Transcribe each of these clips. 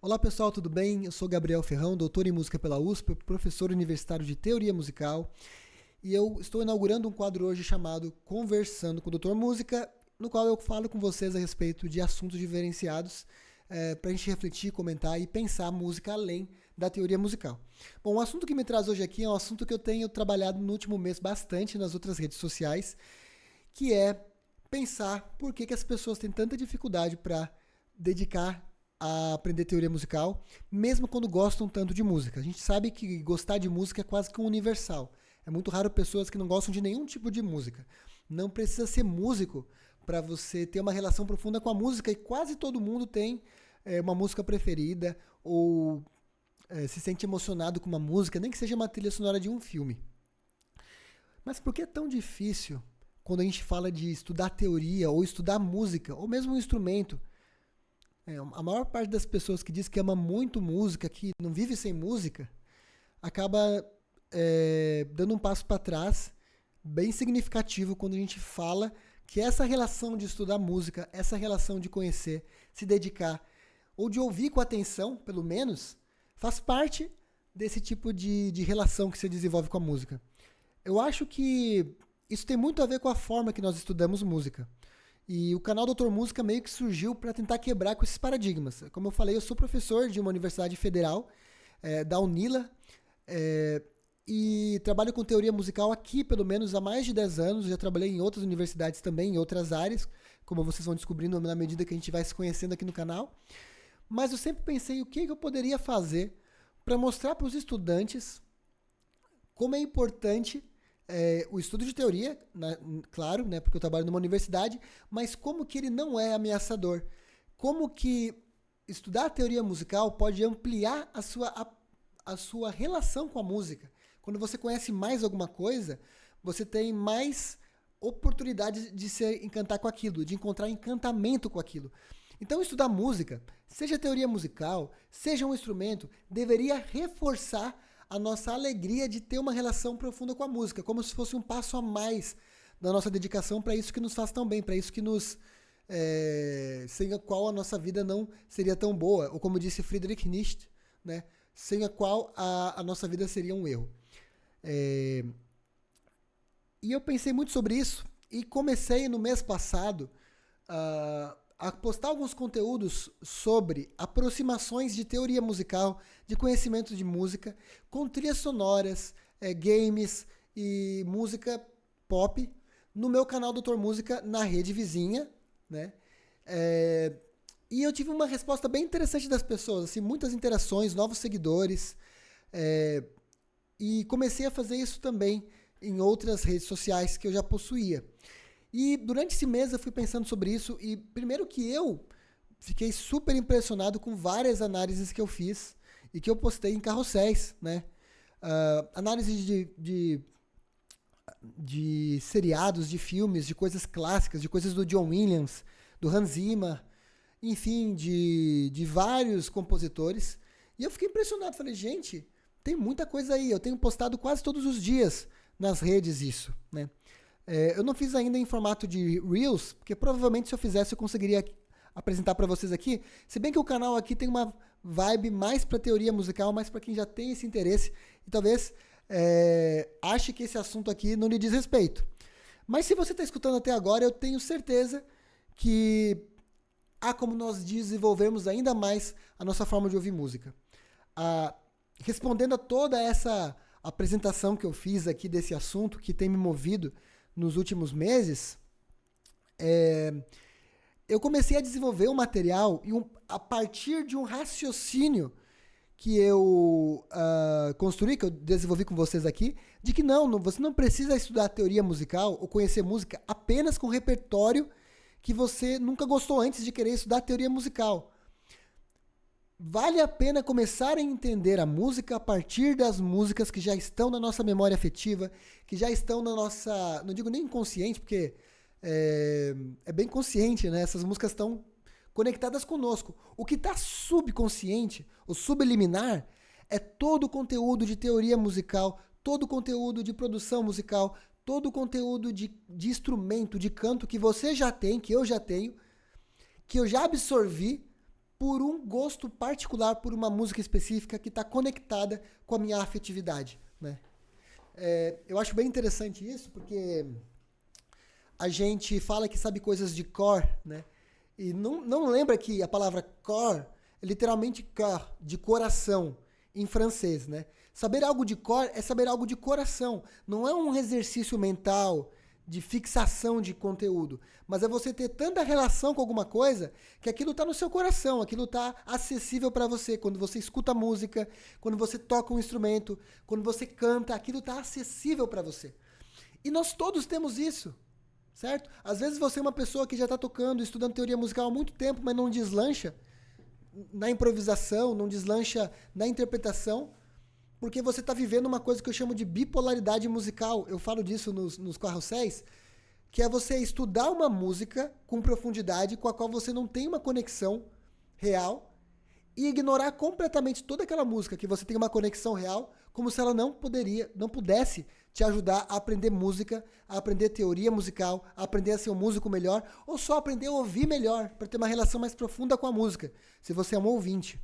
Olá pessoal, tudo bem? Eu sou Gabriel Ferrão, doutor em música pela USP, professor universitário de teoria musical, e eu estou inaugurando um quadro hoje chamado Conversando com o Doutor Música, no qual eu falo com vocês a respeito de assuntos diferenciados para a gente refletir, comentar e pensar a música além da teoria musical. Bom, o assunto que me traz hoje aqui é um assunto que eu tenho trabalhado no último mês bastante nas outras redes sociais, que é pensar por que as pessoas têm tanta dificuldade para dedicar a aprender teoria musical, mesmo quando gostam tanto de música. A gente sabe que gostar de música é quase que um universal. É muito raro pessoas que não gostam de nenhum tipo de música. Não precisa ser músico para você ter uma relação profunda com a música, e quase todo mundo tem uma música preferida ou se sente emocionado com uma música, nem que seja uma trilha sonora de um filme. Mas por que é tão difícil quando a gente fala de estudar teoria ou estudar música, ou mesmo um instrumento? A maior parte das pessoas que diz que ama muito música, que não vive sem música, acaba dando um passo para trás, bem significativo, quando a gente fala que essa relação de estudar música, essa relação de conhecer, se dedicar, ou de ouvir com atenção, pelo menos, faz parte desse tipo de relação que se desenvolve com a música. Eu acho que isso tem muito a ver com a forma que nós estudamos música. E o canal Doutor Música meio que surgiu para tentar quebrar com esses paradigmas. Como eu falei, eu sou professor de uma universidade federal, da UNILA, e trabalho com teoria musical aqui pelo menos há mais de 10 anos. Já trabalhei em outras universidades também, em outras áreas, como vocês vão descobrindo na medida que a gente vai se conhecendo aqui no canal. Mas eu sempre pensei o que eu poderia fazer para mostrar para os estudantes como é importante o estudo de teoria, claro, né, porque eu trabalho numa universidade, mas como que ele não é ameaçador. Como que estudar a teoria musical pode ampliar a sua relação com a música. Quando você conhece mais alguma coisa, você tem mais oportunidade de se encantar com aquilo, de encontrar encantamento com aquilo. Então, estudar música, seja teoria musical, seja um instrumento, deveria reforçar a nossa alegria de ter uma relação profunda com a música, como se fosse um passo a mais da nossa dedicação para isso que nos faz tão bem, para isso que nos sem a qual a nossa vida não seria tão boa, ou como disse Friedrich Nietzsche, né, sem a qual a nossa vida seria um erro. E eu pensei muito sobre isso e comecei no mês passado a postar alguns conteúdos sobre aproximações de teoria musical, de conhecimento de música, com trilhas sonoras, games e música pop, no meu canal Doutor Música, na rede vizinha, né? E eu tive uma resposta bem interessante das pessoas, assim, muitas interações, novos seguidores, e comecei a fazer isso também em outras redes sociais que eu já possuía. E durante esse mês eu fui pensando sobre isso, e primeiro que eu fiquei super impressionado com várias análises que eu fiz e que eu postei em carrosséis, né? Análise de seriados, de filmes, de coisas clássicas, de coisas do John Williams, do Hans Zimmer, enfim, de vários compositores. E eu fiquei impressionado, falei, gente, tem muita coisa aí, eu tenho postado quase todos os dias nas redes isso, né? Eu não fiz ainda em formato de Reels, porque provavelmente se eu fizesse eu conseguiria apresentar para vocês aqui, se bem que o canal aqui tem uma vibe mais para teoria musical, mais para quem já tem esse interesse e talvez ache que esse assunto aqui não lhe diz respeito. Mas se você está escutando até agora, eu tenho certeza que há como nós desenvolvermos ainda mais a nossa forma de ouvir música. Respondendo a toda essa apresentação que eu fiz aqui desse assunto, que tem me movido nos últimos meses, eu comecei a desenvolver um material a partir de um raciocínio que eu construí, que eu desenvolvi com vocês aqui, de que você não precisa estudar teoria musical ou conhecer música apenas com repertório que você nunca gostou antes de querer estudar teoria musical. Vale a pena começar a entender a música a partir das músicas que já estão na nossa memória afetiva, que já estão na nossa, não digo nem inconsciente, porque é bem consciente, né? Essas músicas estão conectadas conosco. O que está subconsciente, o subliminar, é todo o conteúdo de teoria musical, todo o conteúdo de produção musical, todo o conteúdo de instrumento, de canto que você já tem, que eu já tenho, que eu já absorvi por um gosto particular, por uma música específica que está conectada com a minha afetividade, né? Eu acho bem interessante isso, porque a gente fala que sabe coisas de cor, né? E não lembra que a palavra cor é literalmente cœur, de coração, em francês, né? Saber algo de cor é saber algo de coração. Não é um exercício mental de fixação de conteúdo, mas é você ter tanta relação com alguma coisa que aquilo está no seu coração, aquilo está acessível para você. Quando você escuta música, quando você toca um instrumento, quando você canta, aquilo está acessível para você. E nós todos temos isso, certo? Às vezes você é uma pessoa que já está tocando, estudando teoria musical há muito tempo, mas não deslancha na improvisação, não deslancha na interpretação, porque você está vivendo uma coisa que eu chamo de bipolaridade musical. Eu falo disso nos carrosséis, que é você estudar uma música com profundidade com a qual você não tem uma conexão real e ignorar completamente toda aquela música que você tem uma conexão real, como se ela não pudesse te ajudar a aprender música, a aprender teoria musical, a aprender a ser um músico melhor, ou só aprender a ouvir melhor, para ter uma relação mais profunda com a música, se você é um ouvinte.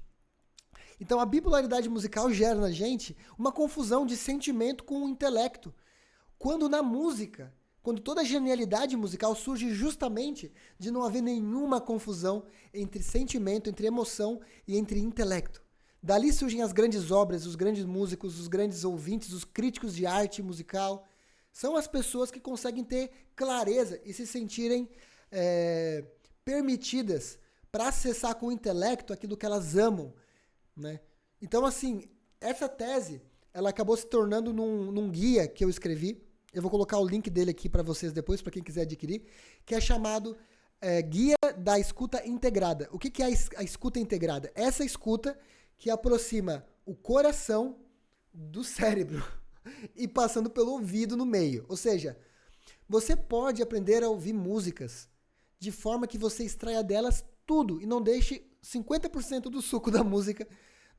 Então a bipolaridade musical gera na gente uma confusão de sentimento com o intelecto. Quando na música, quando toda a genialidade musical surge justamente de não haver nenhuma confusão entre sentimento, entre emoção e entre intelecto. Dali surgem as grandes obras, os grandes músicos, os grandes ouvintes, os críticos de arte musical. São as pessoas que conseguem ter clareza e se sentirem permitidas para acessar com o intelecto aquilo que elas amam, né? Então, assim, essa tese, ela acabou se tornando num guia que eu escrevi. Eu vou colocar o link dele aqui para vocês depois, para quem quiser adquirir, que é chamado Guia da Escuta Integrada. O que é a escuta integrada? Essa escuta que aproxima o coração do cérebro e passando pelo ouvido no meio. Ou seja, você pode aprender a ouvir músicas de forma que você extraia delas tudo e não deixe 50% do suco da música,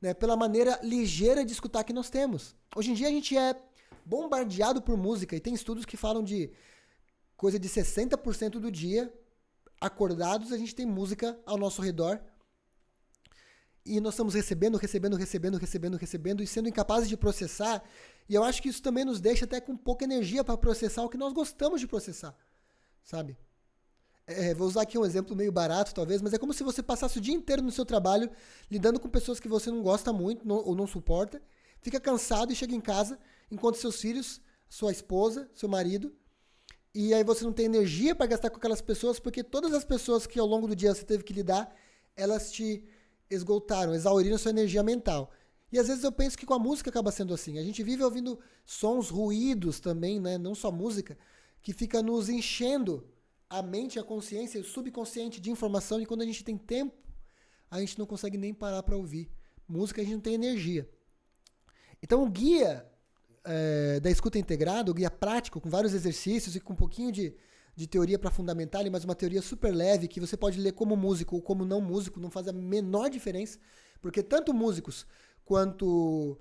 né, pela maneira ligeira de escutar que nós temos. Hoje em dia a gente é bombardeado por música e tem estudos que falam de coisa de 60% do dia acordados a gente tem música ao nosso redor e nós estamos recebendo e sendo incapazes de processar, e eu acho que isso também nos deixa até com pouca energia para processar o que nós gostamos de processar, sabe? Vou usar aqui um exemplo meio barato, talvez, mas é como se você passasse o dia inteiro no seu trabalho lidando com pessoas que você não gosta muito ou não suporta, fica cansado e chega em casa, encontra seus filhos, sua esposa, seu marido, e aí você não tem energia para gastar com aquelas pessoas, porque todas as pessoas que ao longo do dia você teve que lidar, elas te esgotaram, exauriram sua energia mental. E às vezes eu penso que com a música acaba sendo assim. A gente vive ouvindo sons, ruídos também, né? Não só música, que fica nos enchendo a mente, a consciência, o subconsciente de informação, e quando a gente tem tempo, a gente não consegue nem parar para ouvir. Música a gente não tem energia. Então o guia da escuta integrada, o guia prático, com vários exercícios e com um pouquinho de teoria para fundamentar, mas uma teoria super leve, que você pode ler como músico ou como não músico, não faz a menor diferença, porque tanto músicos quanto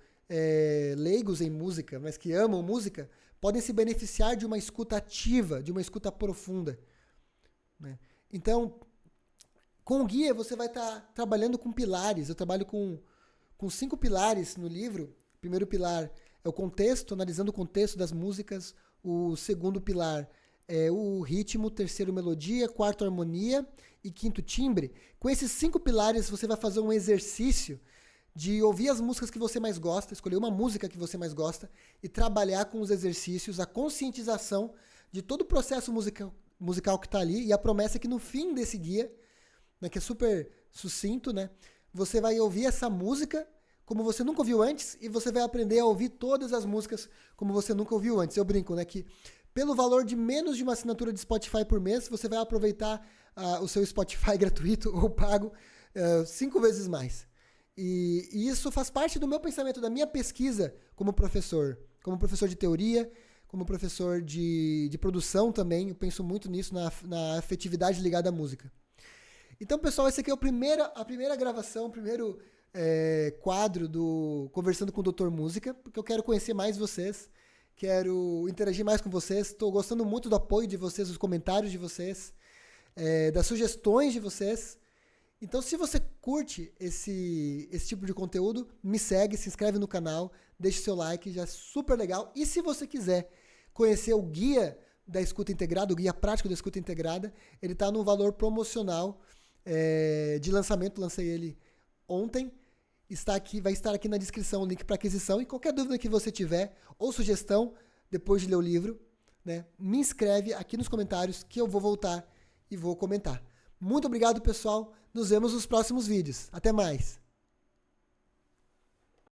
leigos em música, mas que amam música, podem se beneficiar de uma escuta ativa, de uma escuta profunda, né? Então, com o guia você vai estar trabalhando com pilares. Eu trabalho com 5 pilares no livro. O primeiro pilar é o contexto, analisando o contexto das músicas. O segundo pilar é o ritmo, terceiro melodia, quarto harmonia e quinto timbre. Com esses 5 pilares você vai fazer um exercício de ouvir as músicas que você mais gosta, escolher uma música que você mais gosta e trabalhar com os exercícios, a conscientização de todo o processo musical que está ali, e a promessa é que no fim desse guia, né, que é super sucinto, né, você vai ouvir essa música como você nunca ouviu antes e você vai aprender a ouvir todas as músicas como você nunca ouviu antes. Eu brinco, né, que pelo valor de menos de uma assinatura de Spotify por mês, você vai aproveitar o seu Spotify gratuito ou pago 5 vezes mais. E isso faz parte do meu pensamento, da minha pesquisa como professor de teoria, como professor de produção também. Eu penso muito nisso, na afetividade ligada à música. Então, pessoal, esse aqui é a primeira gravação, o primeiro quadro do Conversando com o Doutor Música, porque eu quero conhecer mais vocês, quero interagir mais com vocês. Estou gostando muito do apoio de vocês, dos comentários de vocês, das sugestões de vocês. Então, se você curte esse tipo de conteúdo, me segue, se inscreve no canal, deixe seu like, já é super legal. E se você quiser conhecer o guia da escuta integrada, o guia prático da escuta integrada, ele está num valor promocional de lançamento, lancei ele ontem. Vai estar aqui na descrição o link para aquisição. E qualquer dúvida que você tiver ou sugestão, depois de ler o livro, né, me escreve aqui nos comentários que eu vou voltar e vou comentar. Muito obrigado, pessoal. Nos vemos nos próximos vídeos. Até mais.